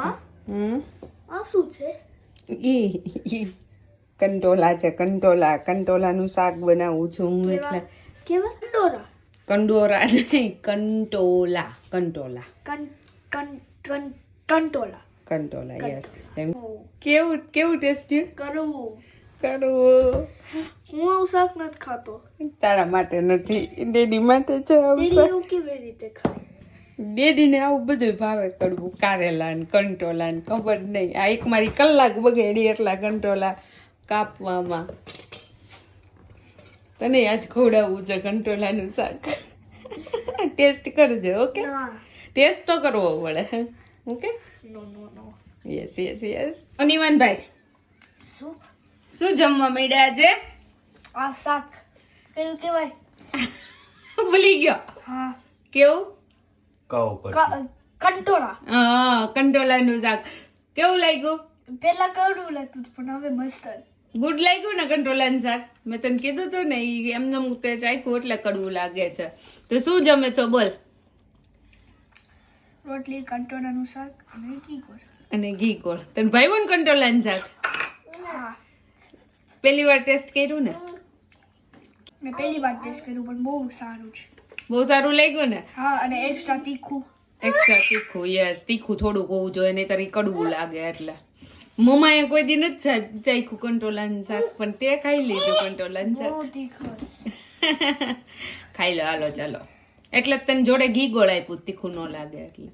આ શું છે? ઈ કંટોલા છે, કંટોલાનું શાક બનાવું છું હું. એટલે કેવા કંડોરા નહીં, કંટોલા. યસ. કેવું ટેસ્ટી? કરું હું આવું શાક નથી ખાતો. તારા માટે નથી, ડેડી માટે છે આવું તેરી શાક. એવું કેવી રીતે ખાય? ડેડીને આવું બધું ભાવે, કડવું કારેલા ને કંટોલા ને ખબર નહીં. આ એક મારી કલાક બગડી એટલા કંટોલા કાપવામાં. તને આજ ખવડાવવું છે કંટોલાનું શાક. ટેસ્ટ કરજો. ઓકે, ટેસ્ટ તો કરવો પડે. ઓકે, નો યસ. અનિવાનભાઈ, શું જમવા માંડ્યા આજે? આ શાક કયું કહેવાય? ભૂલી ગયો. હા, કેવું? કંટોળા. હા, કંટોલાનું શાક. કેવું લાગ્યું? પેલા કડવું લાગતું હતું, પણ હવે મસ્ત. ગુડ લાગ્યું ને કંટોલાનું શાક? મેં તને કીધું હતું ને, ઈ એમને તે ચાખ્યું એટલે કડવું લાગે છે. તો શું જમે છો બોલ? રોટલી, કંટોળાનું શાક અને ઘી ગોળ. અને ઘી ગોળ. તને ભાઈવું ને કંટોલાનું શાક? હા, પહેલી વાર ટેસ્ટ કર્યું ને? મેં પહેલી વાર ટેસ્ટ કર્યું, પણ બહુ સારું છે. બહુ સારું લાગ્યું ને? હા, અને એક્સ્ટ્રા તીખું. એક્સ્ટ્રા તીખું. યસ, તીખું થોડુંક હોવું જોઈએ, નહીં તારી કડવું લાગે એટલે. મમ્માએ કોઈ દી નથી ચાખ્યું કંટોલાનું શાક, પણ તે ખાઈ લીધું કંટોલાનું શાક. બહુ તીખું. ખાઈ લો, હાલો ચાલો. એટલે જ તને જોડે ઘી ગોળ આપ્યું, તીખું ન લાગે એટલે.